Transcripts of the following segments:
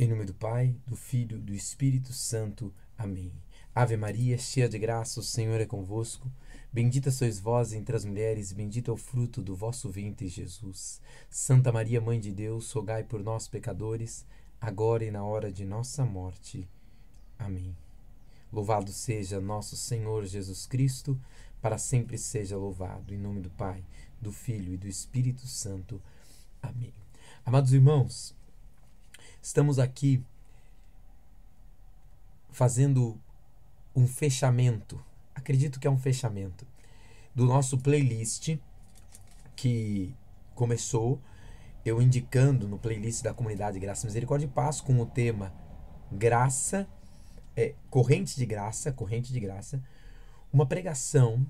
Em nome do Pai, do Filho, do Espírito Santo. Amém. Ave Maria, cheia de graça, o Senhor é convosco. Bendita sois vós entre as mulheres, e bendito é o fruto do vosso ventre, Jesus. Santa Maria, Mãe de Deus, rogai por nós, pecadores, agora e na hora de nossa morte. Amém. Louvado seja nosso Senhor Jesus Cristo, para sempre seja louvado. Em nome do Pai, do Filho e do Espírito Santo. Amém. Amados irmãos, estamos aqui fazendo um fechamento, acredito que é um fechamento, do nosso playlist que começou eu indicando no playlist da comunidade Graça, Misericórdia e Paz com o tema Graça, corrente de graça, uma pregação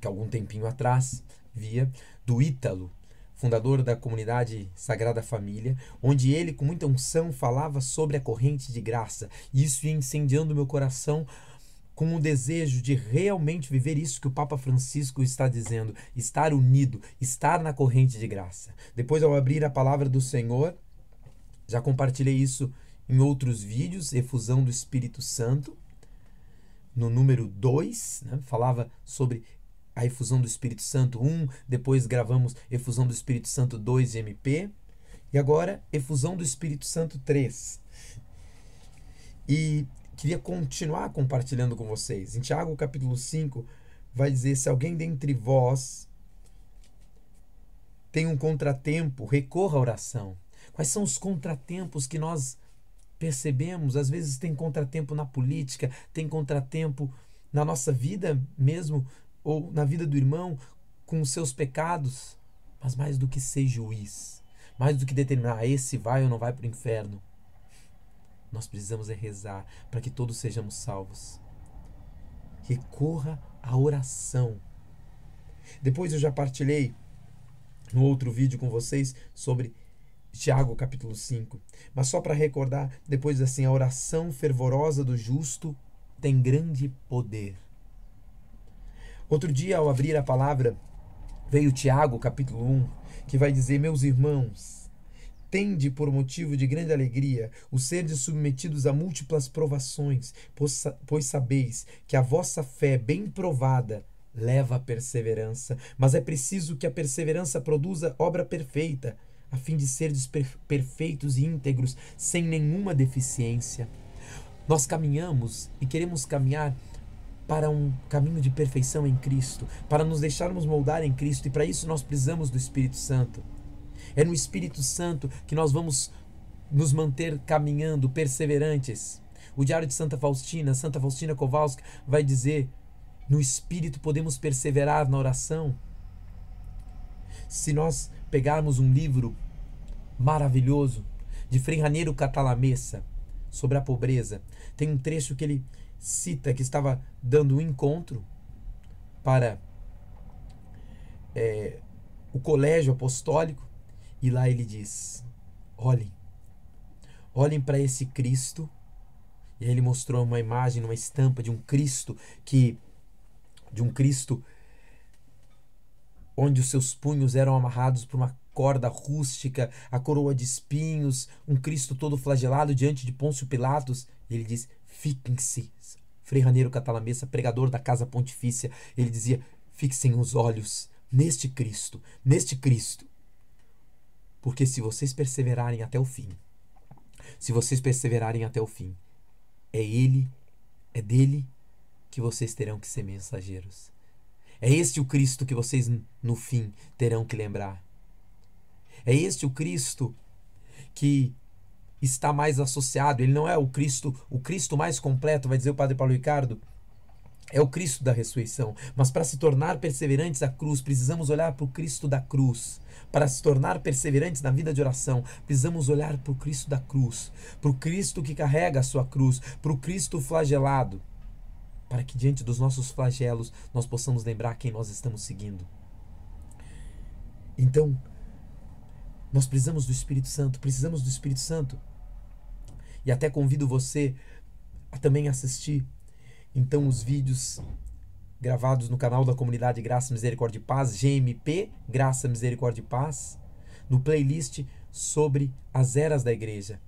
que algum tempinho atrás via do Ítalo, fundador da comunidade Sagrada Família, onde ele com muita unção falava sobre a corrente de graça, e isso ia incendiando meu coração com o desejo de realmente viver isso que o Papa Francisco está dizendo, estar unido, estar na corrente de graça. Depois, ao abrir a palavra do Senhor, já compartilhei isso em outros vídeos, efusão do Espírito Santo, no número 2, né, falava sobre a efusão do Espírito Santo 1, depois gravamos efusão do Espírito Santo 2 de MP, e agora efusão do Espírito Santo 3. E queria continuar compartilhando com vocês. Em Tiago capítulo 5 vai dizer: se alguém dentre vós tem um contratempo, recorra à oração. Quais são os contratempos que nós percebemos? Às vezes tem contratempo na política, tem contratempo na nossa vida mesmo, ou na vida do irmão, com os seus pecados, mas mais do que ser juiz, mais do que determinar esse vai ou não vai para o inferno, nós precisamos rezar para que todos sejamos salvos. Recorra à oração. Depois eu já partilhei no outro vídeo com vocês sobre Tiago capítulo 5, mas só para recordar, depois assim, a oração fervorosa do justo tem grande poder. Outro dia, ao abrir a palavra, veio Tiago, capítulo 1, que vai dizer: meus irmãos, tende por motivo de grande alegria o serdes submetidos a múltiplas provações, pois sabeis que a vossa fé bem provada leva à perseverança, mas é preciso que a perseverança produza obra perfeita, a fim de serdes perfeitos e íntegros, sem nenhuma deficiência. Nós caminhamos e queremos caminhar para um caminho de perfeição em Cristo, para nos deixarmos moldar em Cristo, e para isso nós precisamos do Espírito Santo. É no Espírito Santo que nós vamos nos manter caminhando, perseverantes. O Diário de Santa Faustina Kowalska, vai dizer: no Espírito podemos perseverar na oração. Se nós pegarmos um livro maravilhoso de Frei Raniero Cantalamessa sobre a pobreza, tem um trecho que ele cita que estava dando um encontro para o colégio apostólico, e lá ele diz: olhem para esse Cristo. E aí ele mostrou uma imagem, uma estampa de um Cristo onde os seus punhos eram amarrados por uma corda rústica, a coroa de espinhos, um Cristo todo flagelado diante de Pôncio Pilatos. E ele diz: fiquem-se. Frei Raniero Cantalamessa, pregador da Casa Pontifícia, ele dizia: fixem os olhos neste Cristo, porque se vocês perseverarem até o fim, é dele que vocês terão que ser mensageiros. É este o Cristo que vocês no fim terão que lembrar. É este o Cristo que está mais associado. Ele não é o Cristo mais completo, vai dizer o Padre Paulo Ricardo, é o Cristo da ressurreição. Mas para se tornar perseverantes à cruz, precisamos olhar para o Cristo da cruz. Para se tornar perseverantes na vida de oração, precisamos olhar para o Cristo da cruz, para o Cristo que carrega a sua cruz, para o Cristo flagelado, para que diante dos nossos flagelos nós possamos lembrar quem nós estamos seguindo. Então, nós precisamos do Espírito Santo, E até convido você a também assistir então os vídeos gravados no canal da comunidade Graça, Misericórdia e Paz, GMP, Graça, Misericórdia e Paz, no playlist sobre as eras da igreja,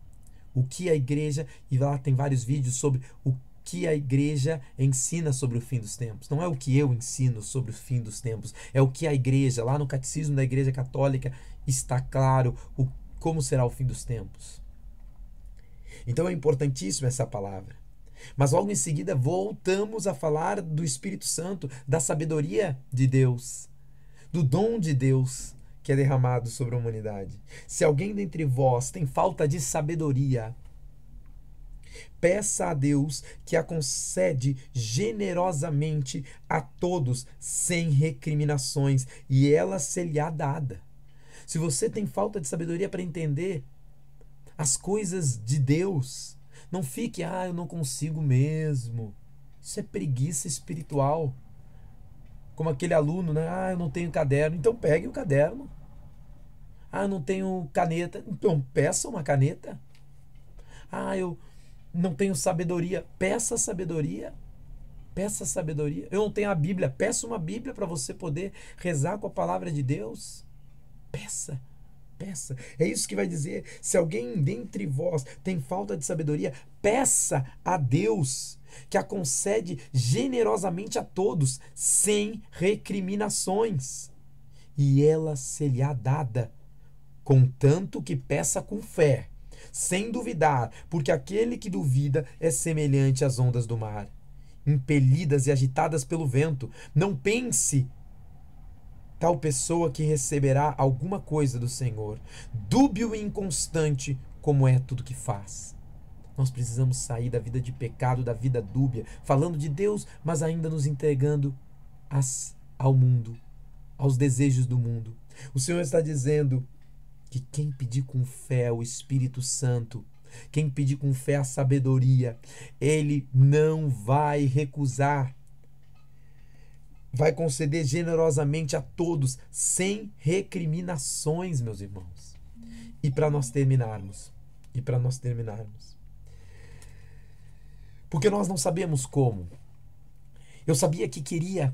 o que a igreja, e lá tem vários vídeos sobre o que a igreja ensina sobre o fim dos tempos. Não é o que eu ensino sobre o fim dos tempos, é o que a igreja, lá no Catecismo da Igreja Católica, está claro como será o fim dos tempos. Então é importantíssima essa palavra. Mas logo em seguida voltamos a falar do Espírito Santo, da sabedoria de Deus, do dom de Deus que é derramado sobre a humanidade. Se alguém dentre vós tem falta de sabedoria, peça a Deus, que a concede generosamente a todos, sem recriminações, e ela se-lhe-á dada. Se você tem falta de sabedoria para entender as coisas de Deus, não fique, eu não consigo mesmo. Isso é preguiça espiritual. Como aquele aluno, né? Eu não tenho caderno. Então pegue o caderno. Eu não tenho caneta. Então peça uma caneta. Eu não tenho sabedoria. Peça sabedoria. Peça sabedoria. Eu não tenho a Bíblia. Peça uma Bíblia para você poder rezar com a palavra de Deus. Peça. Peça. É isso que vai dizer. Se alguém dentre vós tem falta de sabedoria, peça a Deus, que a concede generosamente a todos, sem recriminações, e ela se-lhe-á dada, contanto que peça com fé, sem duvidar, porque aquele que duvida é semelhante às ondas do mar, impelidas e agitadas pelo vento. Não pense tal pessoa que receberá alguma coisa do Senhor, dúbio e inconstante, como é tudo que faz. Nós precisamos sair da vida de pecado, da vida dúbia, falando de Deus, mas ainda nos entregando ao mundo, aos desejos do mundo. O Senhor está dizendo que quem pedir com fé o Espírito Santo, quem pedir com fé a sabedoria, Ele não vai recusar. Vai conceder generosamente a todos, sem recriminações, meus irmãos. E para nós terminarmos, porque nós não sabemos como. Eu sabia que queria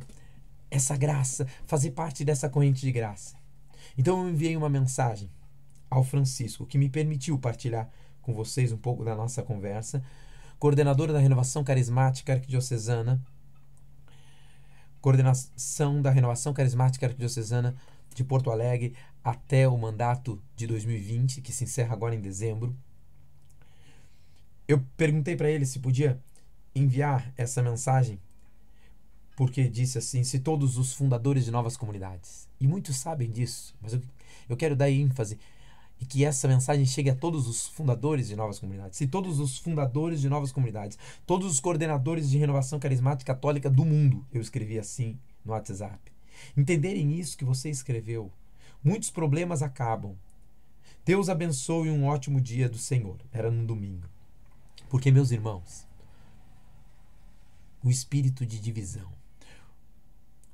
essa graça, fazer parte dessa corrente de graça. Então eu enviei uma mensagem ao Francisco, que me permitiu partilhar com vocês um pouco da nossa conversa, coordenador da Renovação Carismática Arquidiocesana, coordenação da Renovação Carismática Arquidiocesana de Porto Alegre até o mandato de 2020, que se encerra agora em dezembro. Eu perguntei para ele se podia enviar essa mensagem, porque disse assim, se todos os fundadores de novas comunidades, e muitos sabem disso, mas eu quero dar ênfase, e que essa mensagem chegue a todos os fundadores de novas comunidades. Se todos os fundadores de novas comunidades, todos os coordenadores de renovação carismática católica do mundo, eu escrevi assim no WhatsApp, entenderem isso que você escreveu, muitos problemas acabam. Deus abençoe um ótimo dia do Senhor. Era num domingo. Porque, meus irmãos, o espírito de divisão,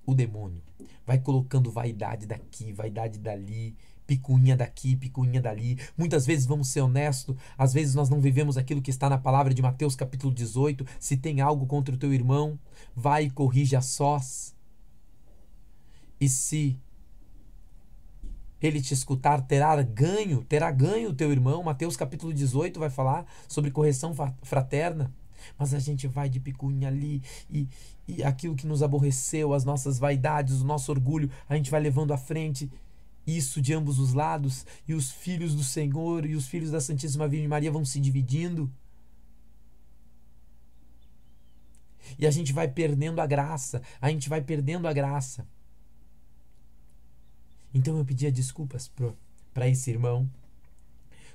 o demônio, vai colocando vaidade daqui, vaidade dali, picuinha daqui, picuinha dali. Muitas vezes, vamos ser honestos, às vezes nós não vivemos aquilo que está na palavra de Mateus capítulo 18. Se tem algo contra o teu irmão, vai e corrige a sós. E se ele te escutar, terá ganho o teu irmão. Mateus capítulo 18 vai falar sobre correção fraterna. Mas a gente vai de picuinha ali e aquilo que nos aborreceu, as nossas vaidades, o nosso orgulho, a gente vai levando à frente. Isso de ambos os lados, e os filhos do Senhor e os filhos da Santíssima Virgem Maria vão se dividindo. E a gente vai perdendo a graça, Então eu pedia desculpas para esse irmão,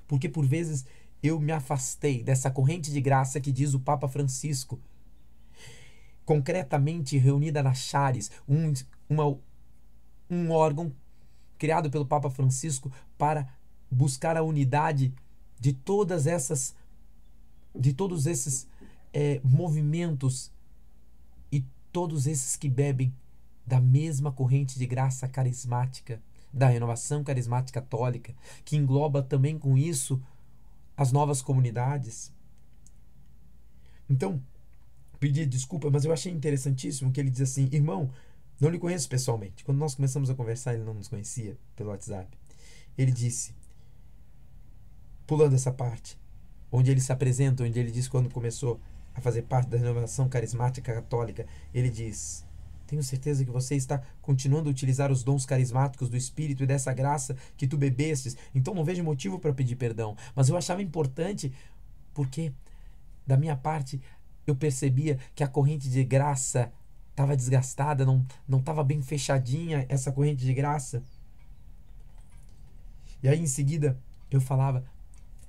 porque por vezes eu me afastei dessa corrente de graça que diz o Papa Francisco, concretamente reunida na Charis, um órgão criado pelo Papa Francisco para buscar a unidade de todos esses movimentos e todos esses que bebem da mesma corrente de graça carismática, da renovação carismática católica, que engloba também com isso as novas comunidades. Então, pedi desculpa, mas eu achei interessantíssimo que ele diz assim, irmão, não lhe conheço pessoalmente. Quando nós começamos a conversar, ele não nos conhecia pelo WhatsApp. Ele disse, pulando essa parte, onde ele se apresenta, onde ele diz quando começou a fazer parte da renovação carismática católica, ele diz: tenho certeza que você está continuando a utilizar os dons carismáticos do Espírito e dessa graça que tu bebestes, então não vejo motivo para pedir perdão. Mas eu achava importante porque, da minha parte, eu percebia que a corrente de graça estava desgastada, não estava bem fechadinha essa corrente de graça. E aí em seguida eu falava: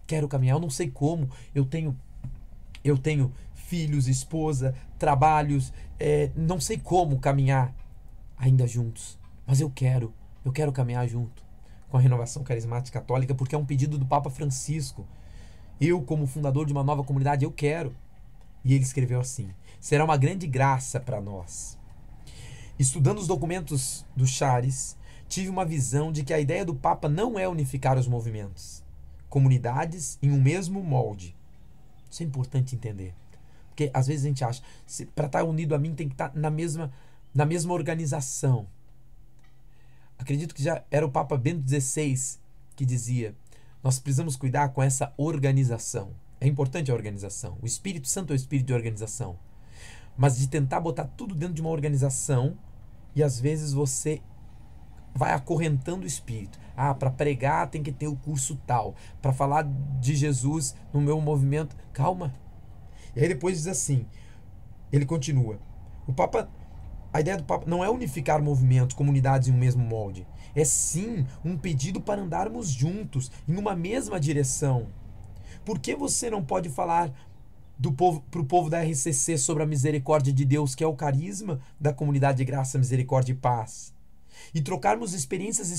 quero caminhar, eu não sei como, eu tenho filhos, esposa, trabalhos, não sei como caminhar ainda juntos, mas eu quero caminhar junto com a Renovação Carismática Católica, porque é um pedido do Papa Francisco. Eu, como fundador de uma nova comunidade, eu quero. E ele escreveu assim: será uma grande graça para nós. Estudando os documentos do Chares, tive uma visão de que a ideia do Papa não é unificar os movimentos, comunidades em um mesmo molde. Isso é importante entender. Porque às vezes a gente acha, para estar unido a mim tem que estar na mesma organização. Acredito que já era o Papa Bento XVI que dizia: nós precisamos cuidar com essa organização. É importante a organização. O Espírito Santo é o espírito de organização. Mas de tentar botar tudo dentro de uma organização, e às vezes você vai acorrentando o espírito. Para pregar tem que ter o curso tal. Para falar de Jesus no meu movimento. Calma. E aí depois diz assim, ele continua: a ideia do Papa não é unificar movimentos, comunidades em um mesmo molde. É sim um pedido para andarmos juntos, em uma mesma direção. Por que você não pode falar para o povo da RCC sobre a misericórdia de Deus, que é o carisma da comunidade de graça, misericórdia e paz? E trocarmos experiências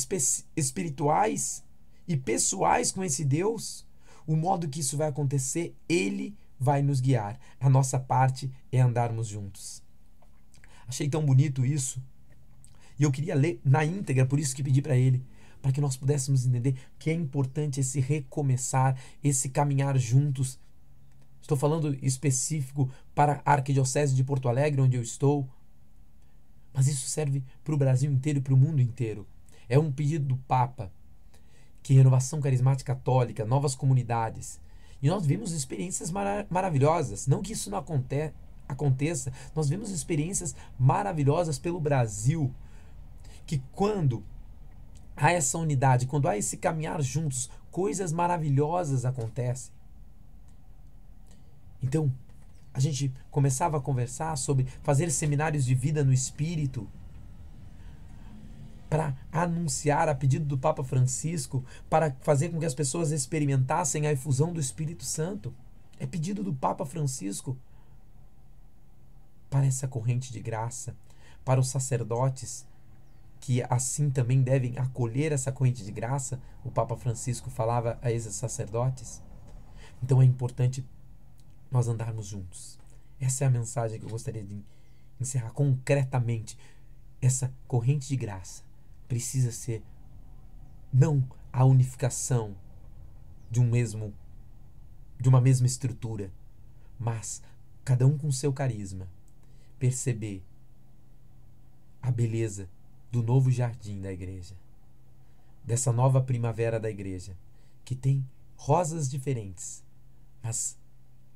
espirituais e pessoais com esse Deus? O modo que isso vai acontecer, Ele vai nos guiar. A nossa parte é andarmos juntos. Achei tão bonito isso. E eu queria ler na íntegra, por isso que pedi para ele, para que nós pudéssemos entender que é importante esse recomeçar, esse caminhar juntos. Estou falando específico para a Arquidiocese de Porto Alegre, onde eu estou. Mas isso serve para o Brasil inteiro e para o mundo inteiro. É um pedido do Papa, que Renovação Carismática Católica, novas comunidades. E nós vimos experiências maravilhosas. Não que isso não aconteça. Nós vemos experiências maravilhosas pelo Brasil. Que quando há essa unidade, quando há esse caminhar juntos, coisas maravilhosas acontecem. Então, a gente começava a conversar sobre fazer seminários de vida no Espírito, para anunciar a pedido do Papa Francisco, para fazer com que as pessoas experimentassem a efusão do Espírito Santo. É pedido do Papa Francisco para essa corrente de graça, para os sacerdotes, que assim também devem acolher essa corrente de graça. O Papa Francisco falava a esses sacerdotes. Então é importante nós andarmos juntos. Essa é a mensagem que eu gostaria de encerrar concretamente. Essa corrente de graça precisa ser não a unificação de uma mesma estrutura, mas cada um com seu carisma, perceber a beleza do novo jardim da igreja, dessa nova primavera da igreja, que tem rosas diferentes, mas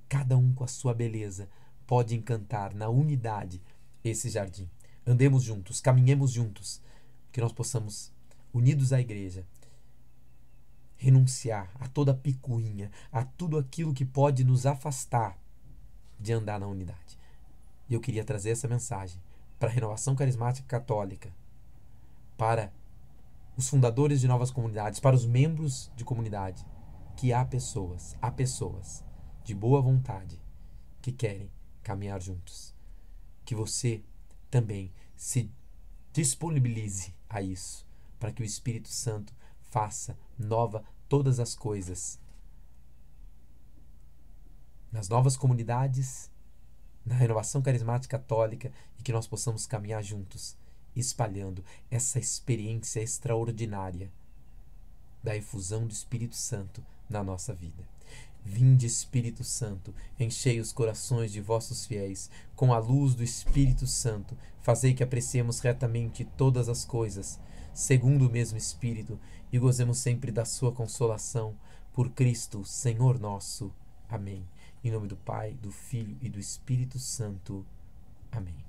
cada um com a sua beleza pode encantar na unidade esse jardim. Andemos juntos, caminhemos juntos, que nós possamos, unidos à igreja, renunciar a toda picuinha, a tudo aquilo que pode nos afastar de andar na unidade. E eu queria trazer essa mensagem para a Renovação Carismática Católica, para os fundadores de novas comunidades, para os membros de comunidade, que há pessoas de boa vontade que querem caminhar juntos. Que você também se disponibilize a isso, para que o Espírito Santo faça nova todas as coisas nas novas comunidades, na Renovação Carismática Católica, e que nós possamos caminhar juntos, espalhando essa experiência extraordinária da efusão do Espírito Santo na nossa vida. Vinde, Espírito Santo, enchei os corações de vossos fiéis com a luz do Espírito Santo, fazei que apreciemos retamente todas as coisas, segundo o mesmo Espírito, e gozemos sempre da sua consolação, por Cristo, Senhor nosso. Amém. Em nome do Pai, do Filho e do Espírito Santo. Amém.